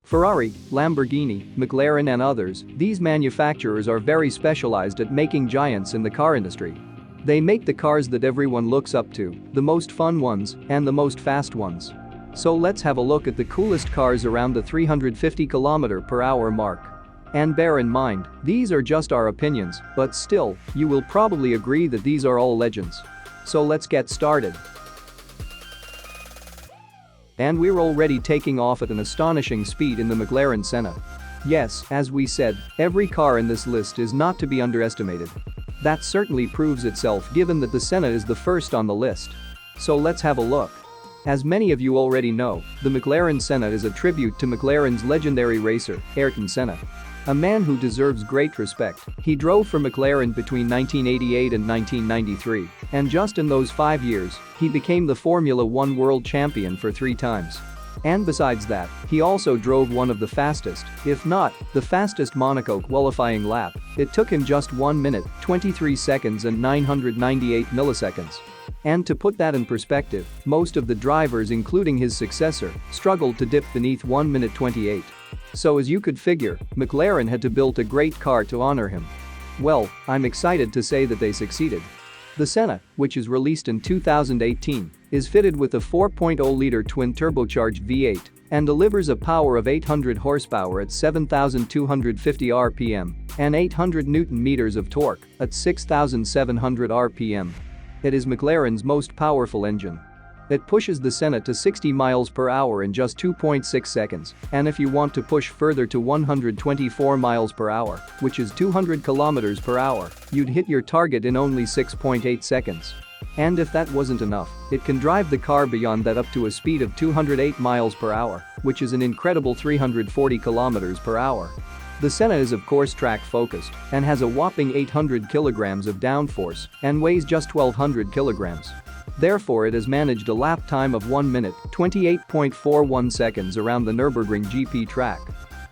Ferrari, Lamborghini, McLaren and others, these manufacturers are very specialized at making giants in the car industry. They make the cars that everyone looks up to, the most fun ones, and the most fast ones. So let's have a look at the coolest cars around the 350 km/h mark. And bear in mind, these are just our opinions, but still, you will probably agree that these are all legends. So let's get started. And we're already taking off at an astonishing speed in the McLaren Senna. Yes, as we said, every car in this list is not to be underestimated. That certainly proves itself given that the Senna is the first on the list. So let's have a look. As many of you already know, the McLaren Senna is a tribute to McLaren's legendary racer, Ayrton Senna. A man who deserves great respect. He drove for McLaren between 1988 and 1993, and just in those 5 years, he became the Formula 1 world champion for 3 times. And besides that, he also drove one of the fastest, if not the fastest Monaco qualifying lap. It took him just 1 minute, 23 seconds and 998 milliseconds. And to put that in perspective, most of the drivers including his successor struggled to dip beneath 1 minute 28. So as you could figure, McLaren had to build a great car to honor him. Well, I'm excited to say that they succeeded. The Senna, which is released in 2018, is fitted with a 4.0-liter twin-turbocharged V8 and delivers a power of 800 horsepower at 7,250 rpm and 800 Nm of torque at 6,700 rpm. It is McLaren's most powerful engine. It pushes the Senna to 60 miles per hour in just 2.6 seconds, and if you want to push further to 124 miles per hour, which is 200 kilometers per hour, you'd hit your target in only 6.8 seconds. And if that wasn't enough, it can drive the car beyond that up to a speed of 208 miles per hour, which is an incredible 340 kilometers per hour. The Senna is of course track focused and has a whopping 800 kilograms of downforce and weighs just 1,200 kilograms. Therefore it has managed a lap time of 1 minute, 28.41 seconds around the Nürburgring GP track,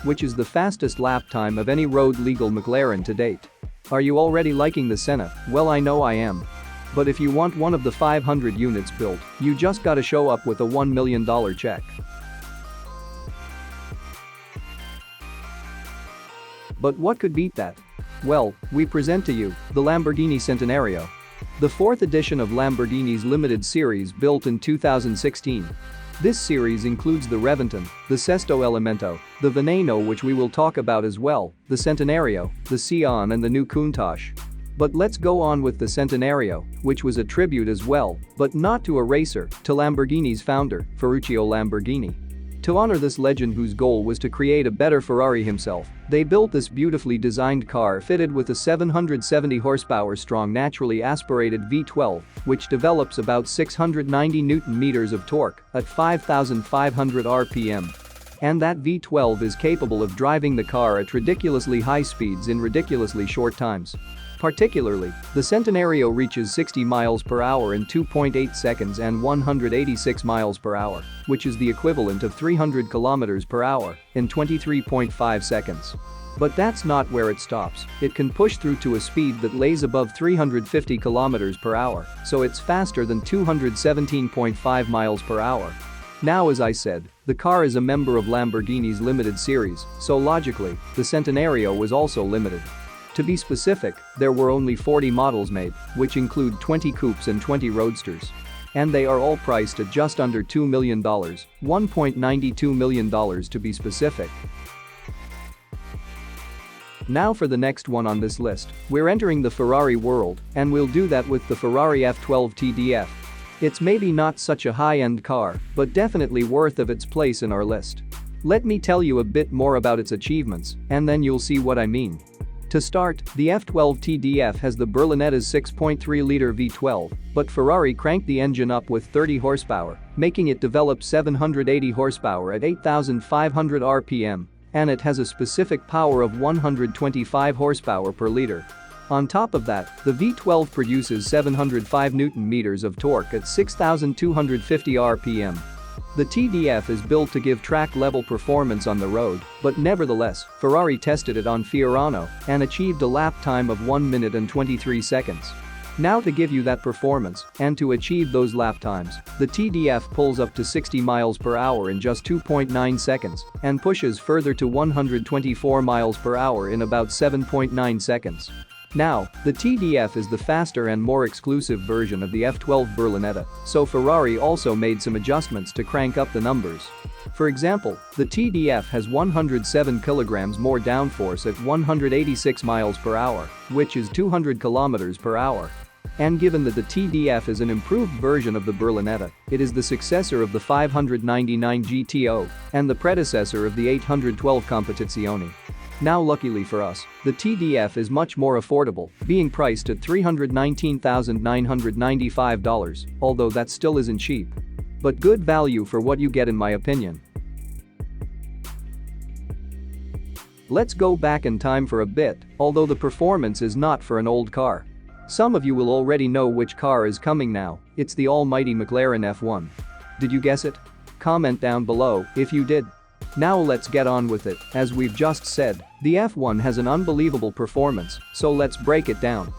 which is the fastest lap time of any road-legal McLaren to date. Are you already liking the Senna? Well, I know I am. But if you want one of the 500 units built, you just gotta show up with a $1 million check. But what could beat that? Well, we present to you the Lamborghini Centenario. The 4th edition of Lamborghini's limited series built in 2016. This series includes the Reventon, the Sesto Elemento, the Veneno, which we will talk about as well, the Centenario, the Sion and the new Countach. But let's go on with the Centenario, which was a tribute as well, but not to a racer, to Lamborghini's founder, Ferruccio Lamborghini. To honor this legend whose goal was to create a better Ferrari himself, they built this beautifully designed car fitted with a 770 horsepower strong naturally aspirated V12, which develops about 690 Nm of torque at 5,500 rpm. And that V12 is capable of driving the car at ridiculously high speeds in ridiculously short times. Particularly, the Centenario reaches 60 miles per hour in 2.8 seconds and 186 miles per hour, which is the equivalent of 300 kilometers per hour in 23.5 seconds. But that's not where it stops. It can push through to a speed that lays above 350 kilometers per hour, so it's faster than 217.5 miles per hour. Now, as I said, the car is a member of Lamborghini's limited series, so logically, the Centenario was also limited. To be specific, there were only 40 models made, which include 20 coupes and 20 roadsters. And they are all priced at just under $2 million, $1.92 million to be specific. Now for the next one on this list, we're entering the Ferrari world, and we'll do that with the Ferrari F12 TDF. It's maybe not such a high-end car, but definitely worth of its place in our list. Let me tell you a bit more about its achievements, and then you'll see what I mean. To start, the F12 TDF has the Berlinetta's 6.3-liter V12, but Ferrari cranked the engine up with 30 horsepower, making it develop 780 horsepower at 8,500 rpm, and it has a specific power of 125 horsepower per liter. On top of that, the V12 produces 705 Nm of torque at 6,250 rpm. The TDF is built to give track-level performance on the road, but nevertheless, Ferrari tested it on Fiorano and achieved a lap time of 1 minute and 23 seconds. Now to give you that performance and to achieve those lap times, the TDF pulls up to 60 miles per hour in just 2.9 seconds and pushes further to 124 miles per hour in about 7.9 seconds. Now, the TDF is the faster and more exclusive version of the F12 Berlinetta, so Ferrari also made some adjustments to crank up the numbers. For example, the TDF has 107 kilograms more downforce at 186 miles per hour, which is 200 kilometers per hour. And given that the TDF is an improved version of the Berlinetta, it is the successor of the 599 GTO and the predecessor of the 812 Competizione. Now luckily for us, the TDF is much more affordable, being priced at $319,995, although that still isn't cheap. But good value for what you get in my opinion. Let's go back in time for a bit, although the performance is not for an old car. Some of you will already know which car is coming now, it's the almighty McLaren F1. Did you guess it? Comment down below if you did. Now let's get on with it, as we've just said, the F1 has an unbelievable performance, so let's break it down.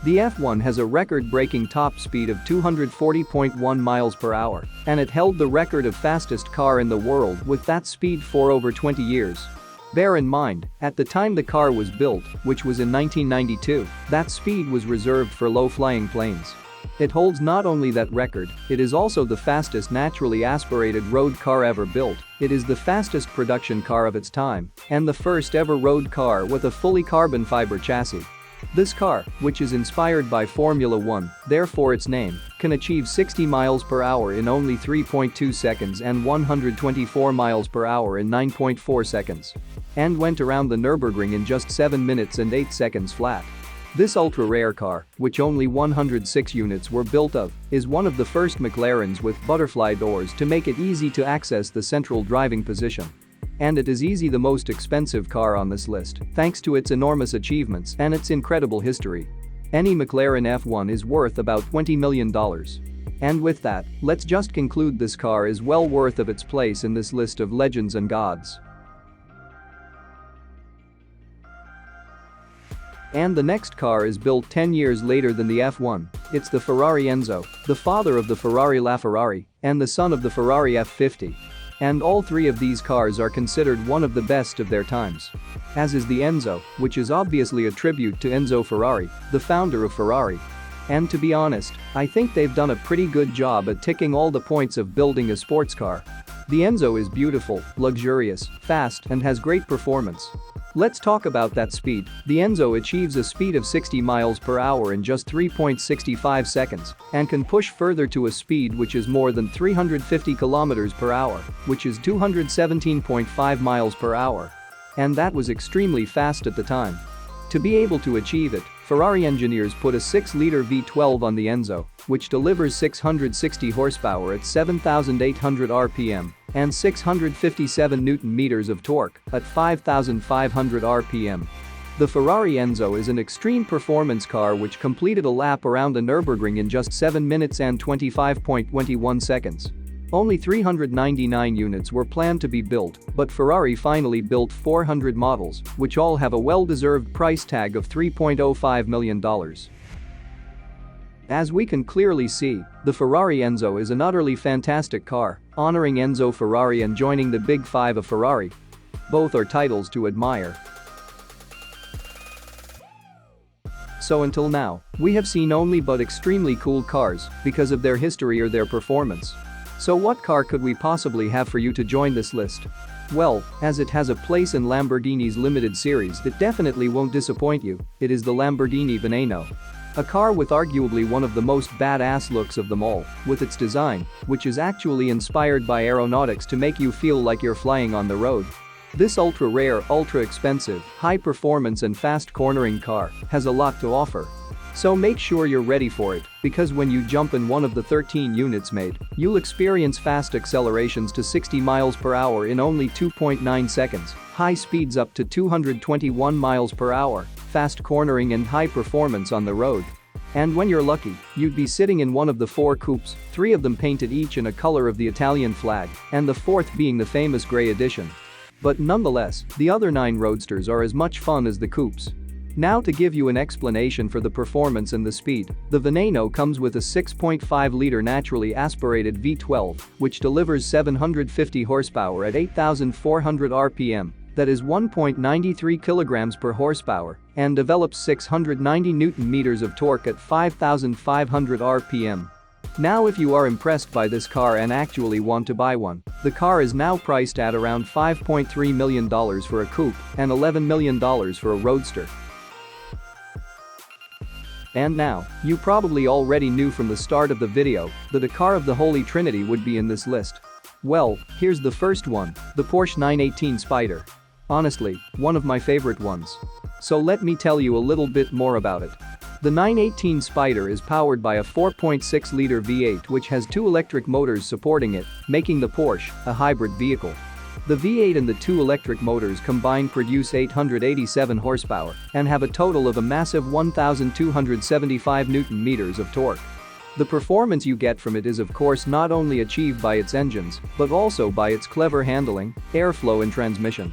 The F1 has a record-breaking top speed of 240.1 miles per hour, and it held the record of fastest car in the world with that speed for over 20 years. Bear in mind, at the time the car was built, which was in 1992, that speed was reserved for low-flying planes. It holds not only that record, it is also the fastest naturally aspirated road car ever built, it is the fastest production car of its time, and the first ever road car with a fully carbon fiber chassis. This car, which is inspired by Formula 1, therefore its name, can achieve 60 miles per hour in only 3.2 seconds and 124 miles per hour in 9.4 seconds. And went around the Nürburgring in just 7 minutes and 8 seconds flat. This ultra-rare car, which only 106 units were built of, is one of the first McLarens with butterfly doors to make it easy to access the central driving position. And it is easily the most expensive car on this list, thanks to its enormous achievements and its incredible history. Any McLaren F1 is worth about $20 million. And with that, let's just conclude this car is well worth of its place in this list of legends and gods. And the next car is built 10 years later than the F1, it's the Ferrari Enzo, the father of the Ferrari LaFerrari, and the son of the Ferrari F50. And all three of these cars are considered one of the best of their times. As is the Enzo, which is obviously a tribute to Enzo Ferrari, the founder of Ferrari. And to be honest, I think they've done a pretty good job at ticking all the points of building a sports car. The Enzo is beautiful, luxurious, fast, and has great performance. Let's talk about that speed. The Enzo achieves a speed of 60 miles per hour in just 3.65 seconds and can push further to a speed which is more than 350 kilometers per hour, which is 217.5 miles per hour. And that was extremely fast at the time. To be able to achieve it, Ferrari engineers put a 6-liter V12 on the Enzo, which delivers 660 horsepower at 7,800 RPM and 657 Newton-meters of torque at 5,500 RPM. The Ferrari Enzo is an extreme performance car which completed a lap around the Nürburgring in just 7 minutes and 25.21 seconds. Only 399 units were planned to be built, but Ferrari finally built 400 models, which all have a well-deserved price tag of $3.05 million. As we can clearly see, the Ferrari Enzo is an utterly fantastic car, honoring Enzo Ferrari and joining the Big Five of Ferrari. Both are titles to admire. So until now, we have seen only but extremely cool cars because of their history or their performance. So what car could we possibly have for you to join this list? Well, as it has a place in Lamborghini's limited series that definitely won't disappoint you, it is the Lamborghini Veneno. A car with arguably one of the most badass looks of them all, with its design, which is actually inspired by aeronautics to make you feel like you're flying on the road. This ultra-rare, ultra-expensive, high-performance and fast cornering car has a lot to offer. So make sure you're ready for it, because when you jump in one of the 13 units made, you'll experience fast accelerations to 60 miles per hour in only 2.9 seconds, high speeds up to 221 miles per hour, fast cornering and high performance on the road. And when you're lucky, you'd be sitting in one of the 4 coupes, 3 of them painted each in a color of the Italian flag, and the 4th being the famous gray edition. But nonetheless, the other 9 roadsters are as much fun as the coupes. Now to give you an explanation for the performance and the speed, the Veneno comes with a 6.5-liter naturally aspirated V12, which delivers 750 horsepower at 8,400 RPM, that is 1.93 kilograms per horsepower, and develops 690 Newton-meters of torque at 5,500 RPM. Now if you are impressed by this car and actually want to buy one, the car is now priced at around $5.3 million for a coupe and $11 million for a roadster. And now, you probably already knew from the start of the video that a car of the Holy Trinity would be in this list. Well, here's the first one, the Porsche 918 Spyder. Honestly, one of my favorite ones. So let me tell you a little bit more about it. The 918 Spyder is powered by a 4.6-liter V8 which has two electric motors supporting it, making the Porsche a hybrid vehicle. The V8 and the two electric motors combined produce 887 horsepower and have a total of a massive 1,275 Newton-meters of torque. The performance you get from it is of course not only achieved by its engines, but also by its clever handling, airflow and transmission.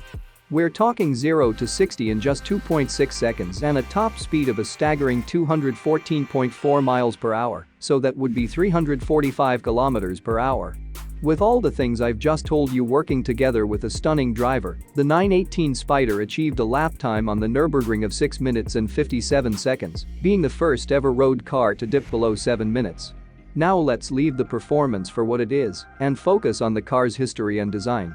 We're talking 0 to 60 in just 2.6 seconds and a top speed of a staggering 214.4 miles per hour, so that would be 345 kilometers per hour. With all the things I've just told you working together with a stunning driver, the 918 Spyder achieved a lap time on the Nürburgring of 6 minutes and 57 seconds, being the first ever road car to dip below 7 minutes. Now let's leave the performance for what it is and focus on the car's history and design.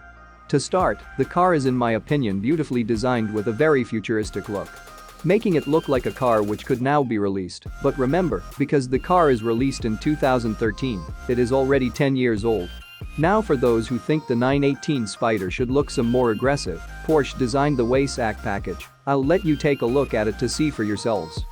To start, the car is in my opinion beautifully designed with a very futuristic look, making it look like a car which could now be released. But remember, because the car is released in 2013, it is already 10 years old. Now for those who think the 918 Spyder should look some more aggressive, Porsche designed the Waysack package. I'll let you take a look at it to see for yourselves.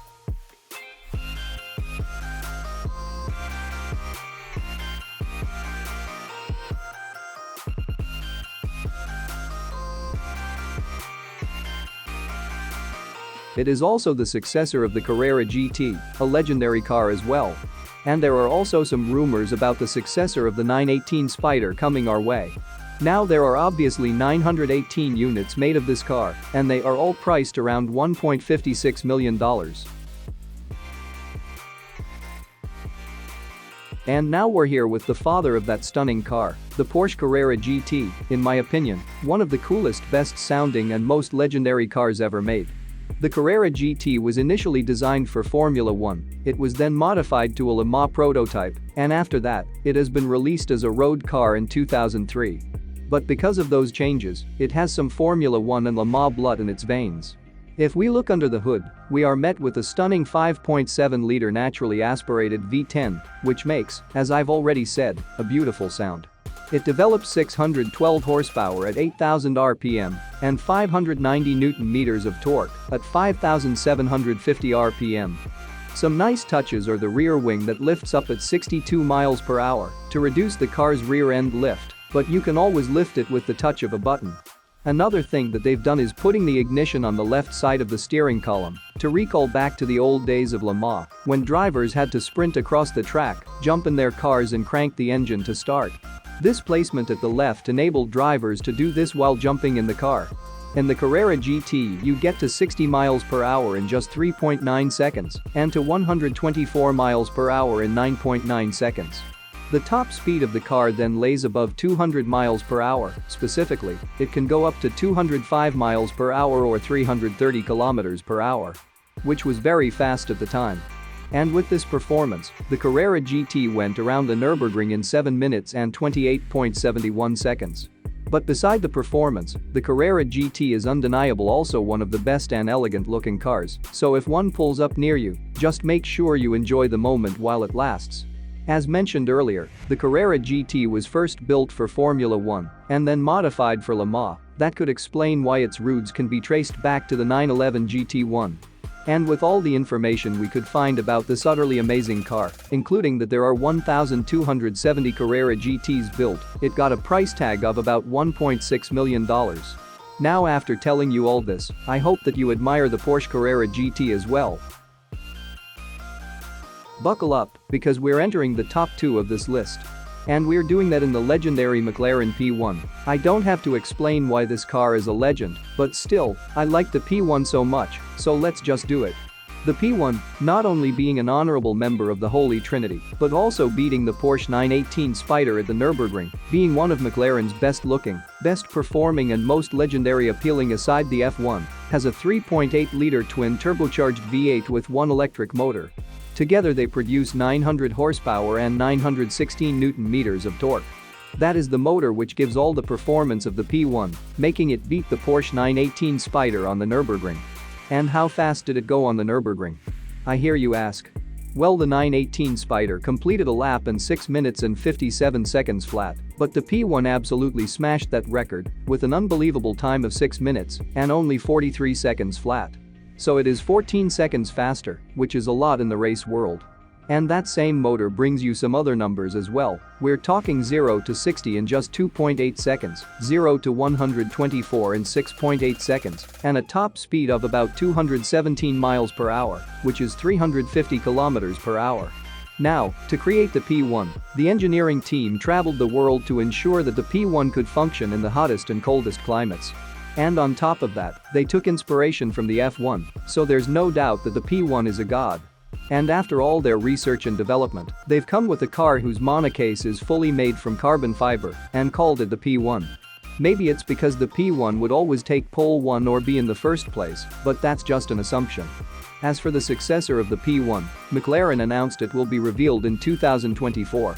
It is also the successor of the Carrera GT, a legendary car as well. And there are also some rumors about the successor of the 918 Spyder coming our way. Now there are obviously 918 units made of this car, and they are all priced around $1.56 million. And now we're here with the father of that stunning car, the Porsche Carrera GT, in my opinion, one of the coolest, best sounding and most legendary cars ever made. The Carrera GT was initially designed for Formula 1, it was then modified to a Le Mans prototype, and after that, it has been released as a road car in 2003. But because of those changes, it has some Formula 1 and Le Mans blood in its veins. If we look under the hood, we are met with a stunning 5.7-liter naturally aspirated V10, which makes, as I've already said, a beautiful sound. It develops 612 horsepower at 8,000 RPM and 590 Newton-meters of torque at 5,750 RPM. Some nice touches are the rear wing that lifts up at 62 miles per hour to reduce the car's rear end lift, but you can always lift it with the touch of a button. Another thing that they've done is putting the ignition on the left side of the steering column to recall back to the old days of Le Mans, when drivers had to sprint across the track, jump in their cars and crank the engine to start. This placement at the left enabled drivers to do this while jumping in the car. In the Carrera GT you get to 60 miles per hour in just 3.9 seconds and to 124 miles per hour in 9.9 seconds. The top speed of the car then lays above 200 miles per hour, specifically, it can go up to 205 miles per hour or 330 kilometers per hour, which was very fast at the time. And with this performance, the Carrera GT went around the Nürburgring in 7 minutes and 28.71 seconds. But beside the performance, the Carrera GT is undeniable also one of the best and elegant looking cars, so if one pulls up near you, just make sure you enjoy the moment while it lasts. As mentioned earlier, the Carrera GT was first built for Formula 1 and then modified for Le Mans. That could explain why its roots can be traced back to the 911 GT1. And with all the information we could find about this utterly amazing car, including that there are 1,270 Carrera GTs built, it got a price tag of about $1.6 million. Now after telling you all this, I hope that you admire the Porsche Carrera GT as well. Buckle up, because we're entering the top 2 of this list. And we're doing that in the legendary McLaren P1. I don't have to explain why this car is a legend, but still, I like the P1 so much, so let's just do it. The P1, not only being an honorable member of the Holy Trinity, but also beating the Porsche 918 Spyder at the Nürburgring, being one of McLaren's best-looking, best-performing and most legendary appealing aside the F1, has a 3.8-liter twin-turbocharged V8 with one electric motor. Together they produce 900 horsepower and 916 Nm of torque. That is the motor which gives all the performance of the P1, making it beat the Porsche 918 Spyder on the Nürburgring. And how fast did it go on the Nürburgring? I hear you ask. Well, the 918 Spyder completed a lap in 6 minutes and 57 seconds flat, but the P1 absolutely smashed that record with an unbelievable time of 6 minutes and only 43 seconds flat. So it is 14 seconds faster, which is a lot in the race world. And that same motor brings you some other numbers as well. We're talking 0 to 60 in just 2.8 seconds, 0 to 124 in 6.8 seconds, and a top speed of about 217 miles per hour, which is 350 kilometers per hour. Now, to create the P1, the engineering team traveled the world to ensure that the P1 could function in the hottest and coldest climates. And on top of that, they took inspiration from the F1, so there's no doubt that the P1 is a god. And after all their research and development, they've come with a car whose monocasse is fully made from carbon fiber and called it the P1. Maybe it's because the P1 would always take pole 1 or be in the first place, but that's just an assumption. As for the successor of the P1, McLaren announced it will be revealed in 2024.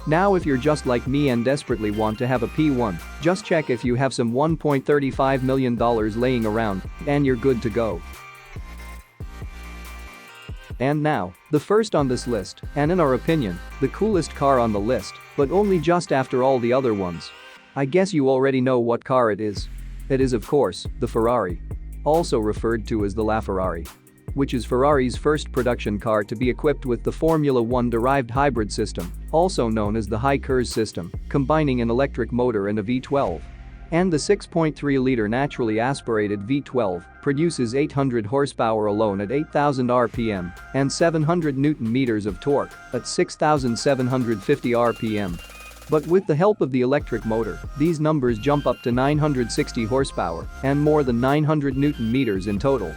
Now if you're just like me and desperately want to have a P1, just check if you have some $1.35 million laying around, and you're good to go. And now, the first on this list, and in our opinion, the coolest car on the list, but only just after all the other ones. I guess you already know what car it is. It is, of course, the Ferrari. Also referred to as the LaFerrari. Which is Ferrari's first production car to be equipped with the Formula One-derived hybrid system, also known as the High Kurs system, combining an electric motor and a V12. And the 6.3-liter naturally aspirated V12 produces 800 horsepower alone at 8,000 RPM and 700 Nm of torque at 6,750 RPM. But with the help of the electric motor, these numbers jump up to 960 horsepower and more than 900 Nm in total.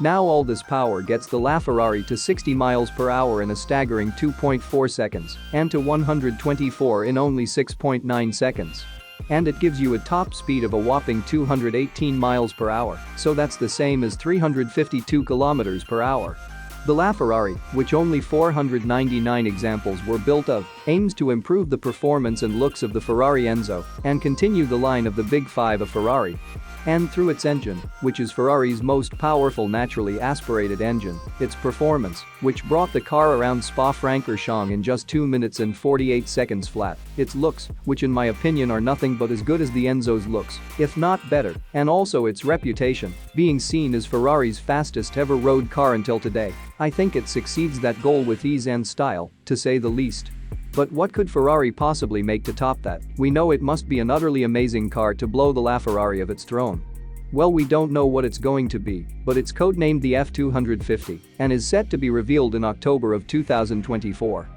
Now all this power gets the LaFerrari to 60 miles per hour in a staggering 2.4 seconds and to 124 in only 6.9 seconds. And it gives you a top speed of a whopping 218 miles per hour, so that's the same as 352 kilometers per hour. The LaFerrari, which only 499 examples were built of, aims to improve the performance and looks of the Ferrari Enzo and continue the line of the Big Five of Ferrari. And through its engine, which is Ferrari's most powerful naturally aspirated engine, its performance, which brought the car around Spa-Francorchamps in just 2 minutes and 48 seconds flat, its looks, which in my opinion are nothing but as good as the Enzo's looks, if not better, and also its reputation, being seen as Ferrari's fastest ever road car until today, I think it succeeds that goal with ease and style, to say the least. But what could Ferrari possibly make to top that? We know it must be an utterly amazing car to blow the LaFerrari of its throne. Well, we don't know what it's going to be, but it's codenamed the F250 and is set to be revealed in October of 2024.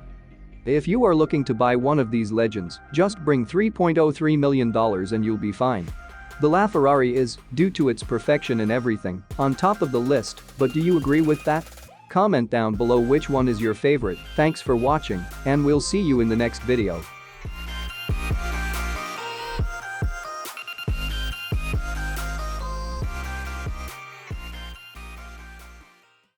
If you are looking to buy one of these legends, just bring $3.03 million and you'll be fine. The LaFerrari is, due to its perfection in everything, on top of the list, but do you agree with that? Comment down below which one is your favorite. Thanks for watching, and we'll see you in the next video.